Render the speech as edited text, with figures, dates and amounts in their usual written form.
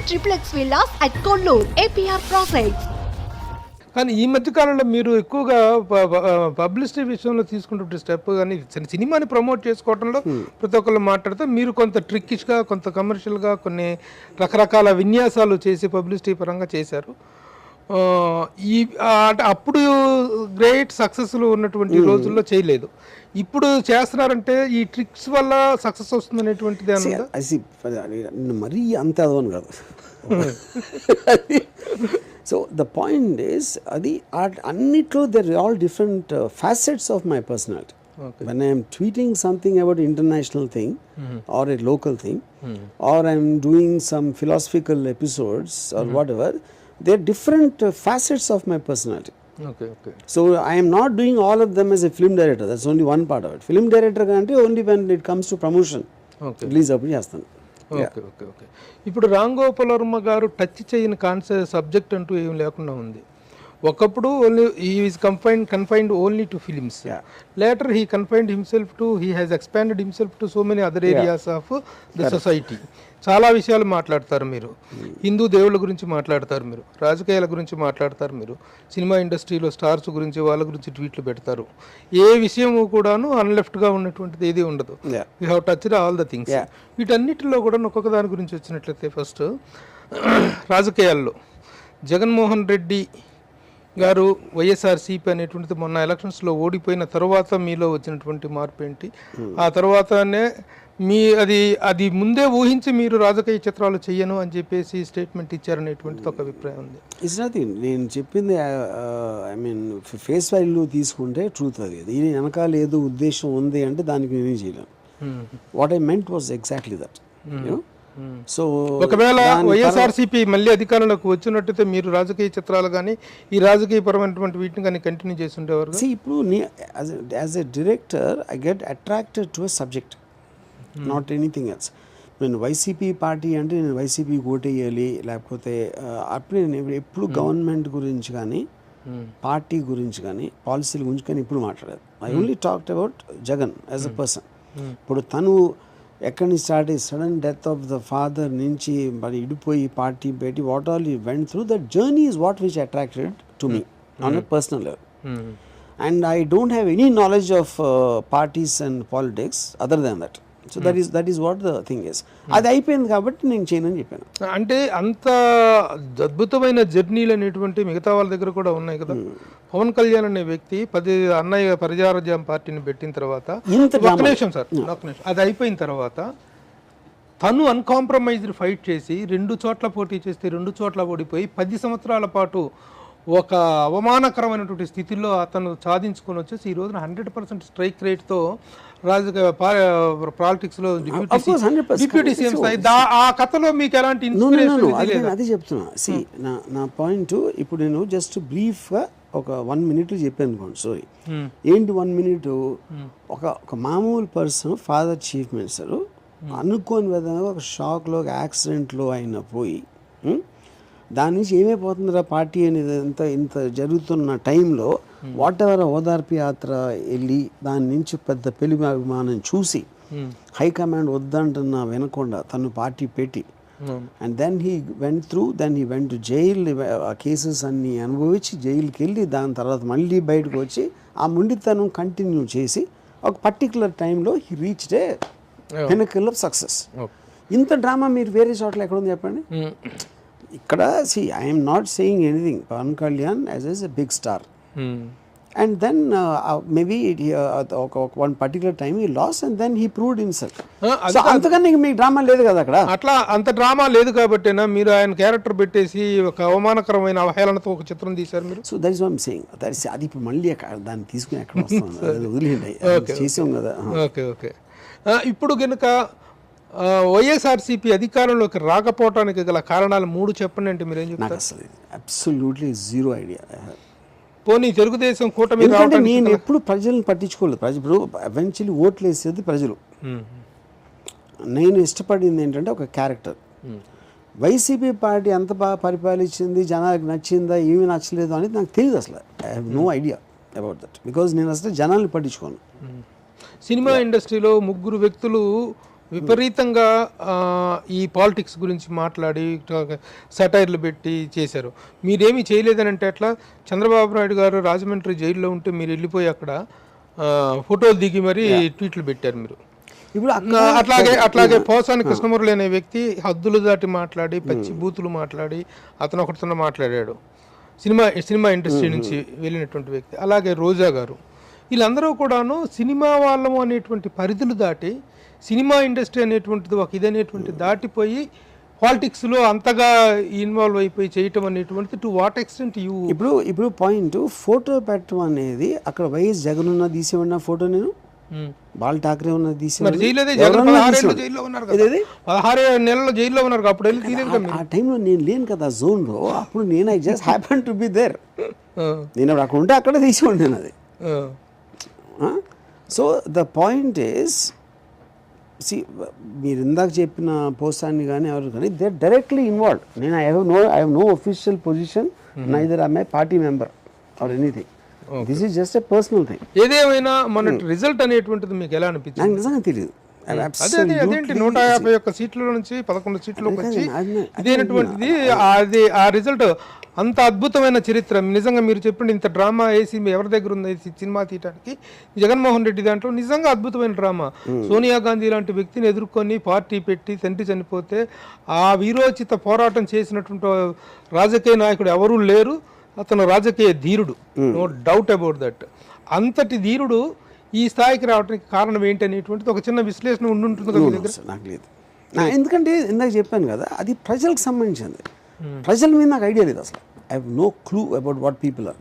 triplex villas at Kollur, APR Projects. కానీ ఈ మధ్య కాలంలో మీరు ఎక్కువగా పబ్లిసిటీ విషయంలో తీసుకుంటే స్టెప్ కానీ సినిమాని ప్రమోట్ చేసుకోవడంలో ప్రతి ఒక్కళ్ళు మాట్లాడితే మీరు కొంత ట్రిక్కిష్గా కొంత కమర్షియల్గా కొన్ని రకరకాల విన్యాసాలు చేసి పబ్లిసిటీ పరంగా చేశారు. ఈ అంటే అప్పుడు గ్రేట్ సక్సెస్లు ఉన్నటువంటి రోజుల్లో చేయలేదు, ఇప్పుడు చేస్తున్నారంటే ఈ ట్రిక్స్ వల్ల సక్సెస్ వస్తుంది అనేటువంటిది అన్నది మరీ అంత అదవను కాదు. So the point is, adi annitlo there are all different facets of my personality. Okay. When I am tweeting something about international thing or a local thing, or I am doing some philosophical episodes or whatever, they are different facets of my personality. Okay, okay. So I am not doing all of them as a film director. That's only one part of it. Film director ante only when it comes to promotion. Okay. Release appudu chestanu. Okay okay okay. ఇప్పుడు రామ్ గోపాల్ వర్మ గారు touch చేయని subject అంటూ ఏం లేకుండా ఉంది. ఒకప్పుడు only he is confined only to films. Later he confined himself to he has expanded himself to so many other areas of the society. చాలా విషయాలు మాట్లాడతారు మీరు, హిందూ దేవుళ్ళ గురించి మాట్లాడతారు మీరు, రాజకీయాల గురించి మాట్లాడతారు మీరు, సినిమా ఇండస్ట్రీలో స్టార్స్ గురించి వాళ్ళ గురించి ట్వీట్లు పెడతారు. ఏ విషయం కూడాను అన్లెఫ్ట్గా ఉన్నటువంటిది ఏది ఉండదు. You have touched all the things. వీటన్నిటిలో కూడా ఒక్కొక్క దాని గురించి వచ్చినట్లయితే ఫస్ట్ రాజకీయాల్లో జగన్మోహన్ రెడ్డి గారు వైఎస్ఆర్సీపీ అనేటువంటిది మొన్న ఎలక్షన్స్లో ఓడిపోయిన తర్వాత మీలో వచ్చినటువంటి మార్పు ఏంటి? ఆ తర్వాతనే అది ముందే ఊహించి మీరు రాజకీయ చిత్రాలు చెయ్యను అని చెప్పేసి స్టేట్మెంట్ ఇచ్చారనేటువంటిది ఒక అభిప్రాయం ఉంది. ఇట్స్ నథింగ్, నేను చెప్పింది ఐ మీన్ ఫేస్ వాల్యూ తీసుకుంటే ట్రూత్ అది. దీని వెనకాల ఏదో ఉద్దేశం ఉంది అంటే దానికి నేనేం చేయలేను. What I meant was exactly that. So ఒకవేళ వైఎస్ఆర్సీపీ మళ్ళీ అధికారంలోకి వచ్చినట్టయితే మీరు రాజకీయ చిత్రాలు కానీ ఈ రాజకీయ పరమైనటువంటి వీటిని కానీ కంటిన్యూ చేసి ఉండేవారు. ఇప్పుడు as a director I get attracted to a subject, not anything else. నేను వైసీపీ పార్టీ అంటే నేను వైసీపీకి ఓటేయాలి, లేకపోతే అప్పుడు నేను ఎప్పుడు గవర్నమెంట్ గురించి కానీ పార్టీ గురించి కానీ పాలసీల గురించి కానీ ఇప్పుడు మాట్లాడలేదు. I only talked about Jagan as a person. ఇప్పుడు తను ఎక్కడి నుంచి స్టార్ట్ అయ్యి sudden death of the father నుంచి మరి ఇడిపోయి పార్టీ పెట్టి what all you went through, that journey is what which attracted to me on a personal level. And I don't have any knowledge of parties and politics other than that. So that is what the thing is. అది అయిపోయింది కాబట్టి నేను చేయనని చెప్పాను. అంటే అంత అద్భుతమైన జర్నీలు అనేటువంటి మిగతా వాళ్ళ దగ్గర కూడా ఉన్నాయి కదా. పవన్ కళ్యాణ్ అనే వ్యక్తి అన్నయ్య ప్రజారాజ్యం పార్టీని పెట్టిన తర్వాత అది అయిపోయిన తర్వాత తను అన్కాంప్రమైజ్డ్ ఫైట్ చేసి 2 చోట్ల పోటీ చేస్తే 2 చోట్ల ఓడిపోయి 10 సంవత్సరాల పాటు ఒక అవమానకరమైనటువంటి స్థితిలో అతను సాధించుకొని వచ్చేసి ఈ రోజున 100% స్ట్రైక్ రేట్తో రాజకీయ పాలిటిక్స్లో డిప్యూటీ సీఎం స్థాయి. ఆ కథలో మీకు ఎలాంటి అది చెప్తున్నా. సి నా పాయింట్ ఇప్పుడు నేను జస్ట్ బ్రీఫ్గా ఒక 1 minute చెప్పాను అనుకోండి. సారీ, ఏంటి 1 minute? ఒక మామూలు పర్సన్ ఫాదర్ చీఫ్ మినిస్టర్ అనుకోని విధంగా ఒక షాక్లో ఒక యాక్సిడెంట్లో అయిన పోయి దాని నుంచి ఏమైపోతుందిరా పార్టీ అనేది ఇంత జరుగుతున్న టైంలో వాట్ ఎవర్ ఓదార్పు యాత్ర వెళ్ళి దాని నుంచి పెద్ద పెళ్లి అభిమానం చూసి హైకమాండ్ వద్దంటున్నా వినకుండా తను పార్టీ పెట్టి and then he went through, then he went to jail. ఆ కేసెస్ అన్నీ అనుభవించి జైలుకి వెళ్ళి దాని తర్వాత మళ్ళీ బయటకు వచ్చి ఆ ముండితనం కంటిన్యూ చేసి ఒక పర్టికులర్ టైంలో he reached a pinnacle of success. ఇంత డ్రామా మీరు వేరే చోట్ల ఎక్కడ ఉంది చెప్పండి? ఇక్కడ I'm not saying anything. Pawan Kalyan as a big star and then maybe ఒక one particular time he loss and then he proved himself. అంతకన్నా మీకు డ్రామా లేదు కదా అక్కడ. అట్లా అంత డ్రామా లేదు కాబట్టేనా మీరు ఆయన క్యారెక్టర్ పెట్టేసి ఒక అవమానకరమైన అవహేళనతో ఒక చిత్రం తీశారు మీరు? So that is what I'm saying. అది ఇప్పుడు మళ్ళీ దాన్ని తీసుకుని ఎక్కడ వస్తుంది, వదిలేండి, చేసాం కదా. Okay okay. ఇప్పుడు కనుక వైఎస్ఆర్సీపీ అధికారంలోకి రాకపోవడానికి గల కారణాలు 3 చెప్పండి అంటే మీరు ఏం చెప్తారు? అసలు అబ్సల్యూట్లీ జీరో ఐడియా. పోనీ తెలుగుదేశం కూటమి నేను ఎప్పుడు ప్రజలను పట్టించుకోలేదు. ఇప్పుడు ఎవెన్చువల్లీ ఓట్లు వేసేది ప్రజలు. నేను ఇష్టపడింది ఏంటంటే ఒక క్యారెక్టర్. వైసీపీ పార్టీ ఎంత బాగా పరిపాలించింది, జనాలకు నచ్చిందా ఏమీ నచ్చలేదు అనేది నాకు తెలియదు. అసలు I have no idea about that because నేను అసలు జనాల్ని పట్టించుకోను. సినిమా ఇండస్ట్రీలో 3 వ్యక్తులు విపరీతంగా ఈ పాలిటిక్స్ గురించి మాట్లాడి సటైర్లు పెట్టి చేశారు. మీరేమీ చేయలేదని అంటే అట్లా చంద్రబాబు నాయుడు గారు రాజమండ్రి జైల్లో ఉంటే మీరు వెళ్ళిపోయి అక్కడ ఫోటోలు దిగి మరీ ట్వీట్లు పెట్టారు మీరు. ఇప్పుడు అట్లాగే పోసాని కృష్ణమురళి అనే వ్యక్తి హద్దులు దాటి మాట్లాడి పచ్చి బూతులు మాట్లాడి అతను ఒకటితో మాట్లాడాడు, సినిమా ఇండస్ట్రీ నుంచి వెళ్ళినటువంటి వ్యక్తి. అలాగే రోజా గారు, వీళ్ళందరూ కూడాను సినిమా వాళ్ళము అనేటువంటి పరిధులు దాటి సినిమా ఇండస్ట్రీ అనేటువంటిది ఒక ఇదనేటువంటి దాటిపోయి పాలిటిక్స్లో అంతగా ఇన్వాల్వ్ అయిపోయి చేయటం అనేటువంటిది టు వాట్ ఎక్స్టెంట్ యూ. ఇప్పుడు పాయింట్ ఫోటో పెట్టడం అనేది అక్కడ వైఎస్ జగన్ ఉన్న తీసేవాడిన ఫోటో నేను బాల్ ఠాకరే ఉన్నది తీసేవాడు. 16 నెలల్లో జైల్లో ఉన్నారు. అప్పుడు వెళ్ళి తీయలేదు. ఆ టైంలో నేను లేను కదా జోన్లో. అప్పుడు నేను I just happen to be there. నేను అక్కడ ఉంటే అక్కడే తీసేవాడు నేను అది. సో ద పాయింట్ ఈస్, మీరు ఇందాక చెప్పిన పోస్టాన్ని కానీ ఎవరు కానీ దే ఆర్ డైరెక్ట్లీ ఇన్వాల్వ్డ్. నేను I have no official position, neither I party member or anything. This is just a personal thing. ఏదేమైనా మన రిజల్ట్ అనేటువంటిది మీకు ఎలా అనిపించింది? నాకు నిజంగా తెలియదు. అదేంటి 151 సీట్ల నుంచి 11 సీట్లోకి వచ్చి ఇదేనటువంటిది అది ఆ రిజల్ట్ అంత అద్భుతమైన చరిత్ర. నిజంగా మీరు చెప్పండి, ఇంత డ్రామా వేసి ఎవరి దగ్గర ఉంది సినిమా తీయడానికి? జగన్మోహన్ రెడ్డి దాంట్లో నిజంగా అద్భుతమైన డ్రామా. సోనియా గాంధీ లాంటి వ్యక్తిని ఎదుర్కొని పార్టీ పెట్టి తండ్రి చనిపోతే ఆ వీరోచిత పోరాటం చేసినటువంటి రాజకీయ నాయకుడు ఎవరూ లేరు. అతను రాజకీయ ధీరుడు, నో డౌట్ అబౌట్ దట్. అంతటి ధీరుడు ఈ స్థాయికి రావడానికి కారణం ఏంటి అనేటువంటిది ఒక చిన్న విశ్లేషణ ఉండుంటుంది కదా మీ దగ్గర? నాకు లేదు. ఎందుకంటే ఇందాక చెప్పాను కదా, అది ప్రజలకు సంబంధించింది. ప్రజల మీద నాకు ఐడియా లేదు అసలు. I have no clue about what people are.